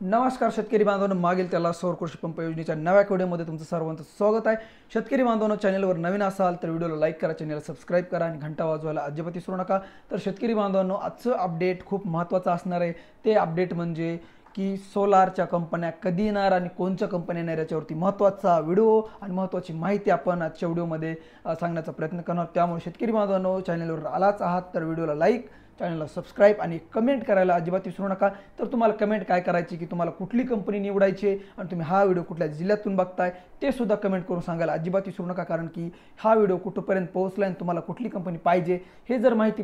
नमस्कार शेतकरी बांधवांनो, मागील त्याला सौर कृषी पंप योजनेच्या नव्या व्हिडिओमध्ये तुमचं सर्वांचं स्वागत आहे। शेतकरी बांधवांनो, चॅनलवर नवीन असाल तर व्हिडिओला लाईक करा, चॅनलला सबस्क्राइब करा आणि घंटा वाजवायला अजिबात विसरू नका। तर शेतकरी बांधवांनो, आजचं अपडेट खूप महत्त्वाचं असणार आहे। ते अपडेट म्हणजे की सोलारच्या कंपन्या कधी येणार आणि कोणत्या कंपन्या येणार याच्यावरती महत्त्वाचा व्हिडिओ आणि महत्त्वाची माहिती आपण आजच्या व्हिडिओमध्ये सांगण्याचा प्रयत्न करणार। त्यामुळे शेतकरी बांधवांनो, चॅनलवर आलाच आहात तर व्हिडिओला लाईक, चॅनलला सबस्क्राइब आणि कमेंट करायला अजिबात विसरू नका। तर तुम्हाला कमेंट काय करायची की तुम्हाला कुठली कंपनी निवडायची आणि तुम्ही हा व्हिडिओ कुठल्या जिल्ह्यातून बघताय ते सुद्धा कमेंट करून सांगायला अजिबात विसरू नका, कारण की हा व्हिडिओ कुठपर्यंत पोहोचला आणि तुम्हाला कुठली कंपनी पाहिजे हे जर माहिती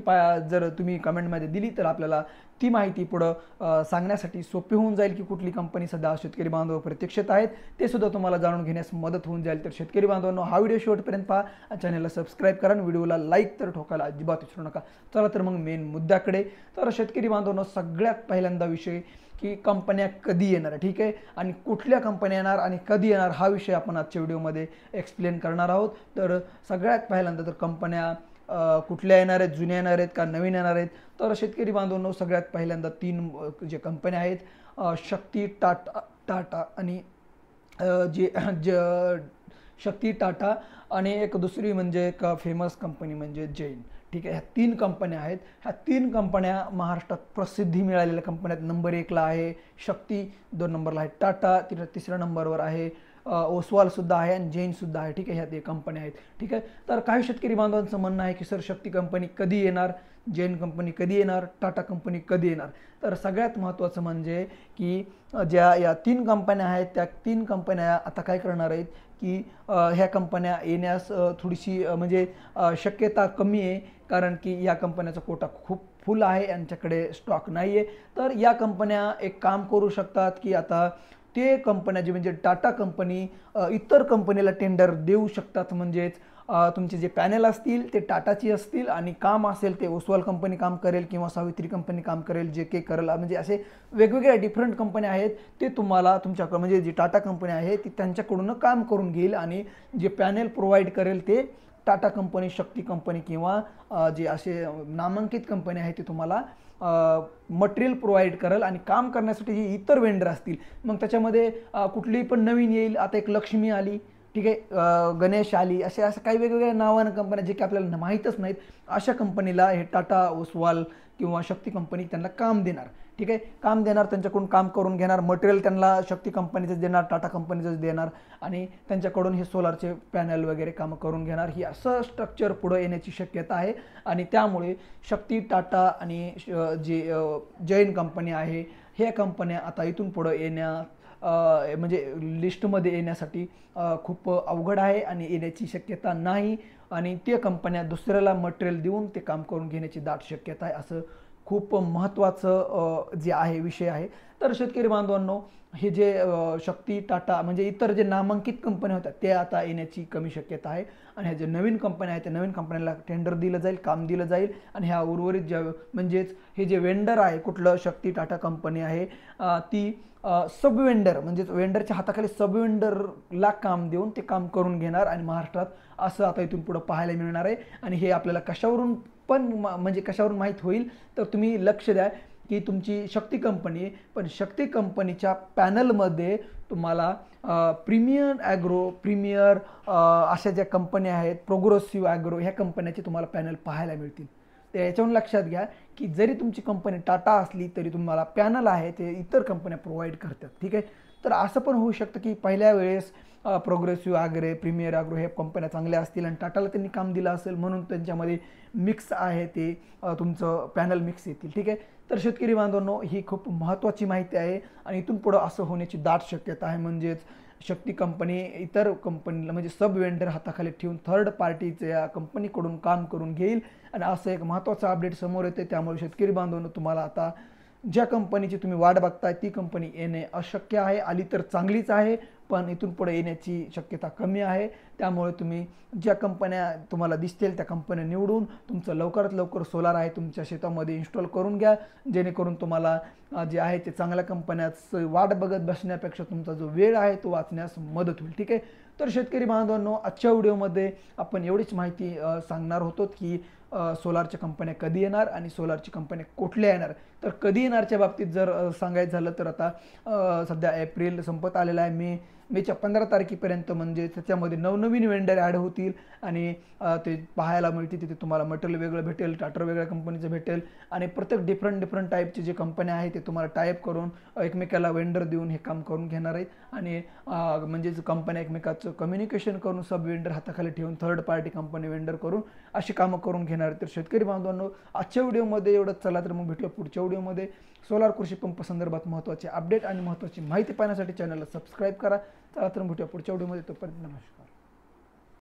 जर तुम्ही कमेंटमध्ये दिली तर आपल्याला ती माहिती पुढे सांगण्यासाठी सोपी होऊन जाईल की कुठली कंपनी सध्या शेतकरी बांधव प्रतीक्षेत आहेत ते सुद्धा तुम्हाला जाणून घेण्यास मदत होऊन जाईल। तर शेतकरी बांधवांनो, हा व्हिडिओ शेवटपर्यंत पहा, चॅनलला सबस्क्राइब करा आणि व्हिडिओला लाईक तर ठोकायला अजिबात विसरू नका। चला तर मग मेन मुद्द्याकडे। तर शेतकरी बांधवांनो, सगळ्यात पहिल्यांदा विषय की कंपन्या कधी येणार, ठीक आहे, आणि कुठल्या कंपन्या येणार आणि कधी येणार हा विषय आपण आजच्या व्हिडिओमध्ये एक्सप्लेन करणार आहोत। तर सगळ्यात पहिल्यांदा तर कंपन्या कुठल्या येणार आहेत, जुन्या येणार आहेत का नवीन येणार आहेत। तर शेतकरी बांधवांनो, सगळ्यात पहिल्यांदा तीन जे कंपन्या आहेत, शक्ती, टाटा आणि शक्ती, टाटा आणि एक दुसरी म्हणजे एक फेमस कंपनी म्हणजे जैन, ठीक आहे। ह्या तीन कंपन्या आहेत। ह्या तीन कंपन्या महाराष्ट्रात प्रसिद्धी मिळालेल्या कंपन्या आहेत। नंबर 1 ला आहे शक्ती, 2 नंबरला आहे टाटा, तिसऱ्या नंबरवर आहे ओसवाल सुद्धा आहे आणि जैन सुद्धा आहे, ठीक आहे। ह्या ते कंपन्या आहेत, ठीक आहे। तर काही शेतकरी बांधवांचं म्हणणं आहे की सर, शक्ती कंपनी कधी येणार, जैन कंपनी कधी येणार, टाटा कंपनी कधी येणार। तर सगळ्यात महत्त्वाचं म्हणजे की ज्या या तीन कंपन्या आहेत त्या तीन कंपन्या आता काय करणार आहेत की ह्या कंपन्या येण्यास थोडीशी म्हणजे शक्यता कमी आहे, कारण की या कंपन्याचा कोटा खूप फुल आहे, यांच्याकडे स्टॉक नाही आहे। तर या कंपन्या एक काम करू शकतात की आता ते कंपन्या जे म्हणजे टाटा कंपनी इतर कंपनीला टेंडर देऊ शकतात, म्हणजेच तुमचे जे पॅनल असतील ते टाटाची असतील आणि काम असेल ते ओसवाल कंपनी काम करेल किंवा सावित्री कंपनी काम करेल, जे के करेल, म्हणजे असे वेगवेगळ्या डिफरंट कंपन्या आहेत ते तुम्हाला तुमच्याकडे म्हणजे जी टाटा कंपनी आहे ती त्यांच्याकडून काम करून घेईल आणि जे पॅनल प्रोव्हाइड करेल ते टाटा कंपनी, शक्ती कंपनी किंवा जे असे नामांकित कंपनी आहे ते तुम्हाला मटेरियल प्रोव्हाइड करेल आणि काम करण्यासाठी जे इतर वेंडर असतील मग त्याच्यामध्ये कुठलीही पण नवीन येईल। आता एक लक्ष्मी आली, ठीक आहे, गणेश आली, असे असं काही वेगवेगळ्या नावानं कंपन्या जे की आपल्याला माहीतच नाहीत अशा कंपनीला हे टाटा, ओसवाल किंवा शक्ती कंपनी त्यांना काम देणार, ठीक आहे। काम देणार, त्यांच्याकडून काम करून घेणार, मटेरियल त्यांना शक्ती कंपनीचं देणार, टाटा कंपनीचं देणार आणि त्यांच्याकडून हे सोलारचे पॅनल वगैरे कामं करून घेणार। ही असं स्ट्रक्चर पुढे येण्याची शक्यता आहे आणि त्यामुळे शक्ती, टाटा आणि जे जैन कंपनी आहे ह्या कंपन्या आता इथून पुढे म्हणजे लिस्टमध्ये येण्यासाठी खूप अवघड आहे आणि येण्याची शक्यता नाही आणि ते कंपन्या दुसऱ्याला मटेरियल देऊन ते काम करून घेण्याची दाट शक्यता आहे। असं खूप महत्त्वाचं जे आहे विषय आहे। तर शेतकरी बांधवांनो, हे जे शक्ती, टाटा म्हणजे इतर जे नामांकित कंपन्या होत्या ते आता येण्याची कमी शक्यता आहे आणि ह्या जे नवीन कंपन्या आहेत त्या नवीन कंपन्यांना टेंडर दिलं जाईल, काम दिलं जाईल आणि ह्या उर्वरित ज्या म्हणजेच हे जे वेंडर आहे कुठलं शक्ती, टाटा कंपनी आहे ती सब वेंडर म्हणजेच वेंडरच्या हाताखाली सब वेंडरला काम देऊन ते काम करून घेणार आणि महाराष्ट्रात असं आता इथून पुढे पाहायला मिळणार आहे। आणि हे आपल्याला कशावरून पण म्हणजे कशावरून माहीत होईल तर तुम्ही लक्ष द्या की तुमची शक्ती कंपनी पण शक्ती कंपनीच्या पॅनलमध्ये तुम्हाला प्रीमियर ॲग्रो, प्रीमियर अशा ज्या कंपन्या आहेत, प्रोग्रेसिव्ह ॲग्रो, ह्या कंपन्याचे तुम्हाला पॅनल पाहायला मिळतील। तर याच्यावरून लक्षात घ्या की जरी तुमची कंपनी टाटा असली तरी तुम्हाला पॅनल आहे ते इतर कंपन्या प्रोव्हाइड करतात, ठीक आहे। तर असं पण होऊ शकतं की पहिल्या वेळेस प्रोग्रेसिव्ह ॲग्रो, प्रीमियर ॲग्रो हे कंपन्या चांगल्या असतील आणि टाटाला त्यांनी काम दिलं असेल म्हणून त्यांच्यामध्ये मिक्स आहे ते तुमचं पॅनल मिक्स येतील, ठीक आहे। तर शेतकरी बांधवांनो, ही खूप महत्त्वाची माहिती आहे आणि इथून पुढं असं होण्याची दाट शक्यता आहे, म्हणजेच शक्ती कंपनी इतर कंपनीला म्हणजे सब वेंडर हाताखाली ठेवून थर्ड पार्टीच्या कंपनीकडून काम करून घेईल आणि असं एक महत्त्वाचं अपडेट समोर येते। त्यामुळे शेतकरी बांधवांनो, तुम्हाला आता ज्या कंपनीची तुम्ही वाट बघताय ती कंपनी येणे अशक्य आहे, आली तर चांगलीच आहे पण इथून पुढे येण्याची शक्यता कमी आहे। त्यामुळे तुम्ही ज्या कंपन्या तुम्हाला दिसतील त्या कंपन्या निवडून तुमचं लवकरात लवकर सोलार आहे तुमच्या शेतामध्ये इन्स्टॉल करून घ्या, जेणेकरून तुम्हाला जे आहे ते चांगल्या कंपन्याचं वाट बघत बसण्यापेक्षा तुमचा जो वेळ आहे तो वाचण्यास मदत होईल, ठीक आहे। तर शेतकरी बांधवांनो, आजच्या व्हिडिओमध्ये आपण एवढीच माहिती सांगणार होतो की सोलारच्या कंपन्या कधी येणार आणि सोलारची कंपन्या कुठल्या येणार. तर कधी येणारच्या बाबतीत जर सांगायचं झालं तर आता सध्या एप्रिल संपत आलेला आहे. मेच्या 15 तारखेपर्यंत म्हणजे त्याच्यामध्ये नवनवीन वेंडर ॲड होतील आणि ते पाहायला मिळतील. तिथे तुम्हाला मटेरियल वेगळं भेटेल, टाटर वेगळ्या कंपनीचं भेटेल आणि प्रत्येक डिफरंट टाईपचे जे कंपन्या आहेत ते तुम्हाला टाईप करून एकमेकाला वेंडर देऊन हे काम करून घेणार आहेत. आणि म्हणजेच कंपन्या एकमेकाचं कम्युनिकेशन करून सब वेंडर हाताखाली ठेवून थर्ड पार्टी कंपनी वेंडर करून अशी कामं करून घेणार आहेत. तर शेतकरी बांधवांनो, आजच्या व्हिडिओमध्ये एवढंच. चला तर मग भेटूया पुढच्या व्हिडिओमध्ये. सोलार कृषी पंप संदर्भात महत्त्वाचे अपडेट आणि महत्त्वाची माहिती पाहण्यासाठी चॅनलला सबस्क्राईब करा. चला तर भेटूया पुढच्या व्हिडिओमध्ये. तोपर्यंत नमस्कार.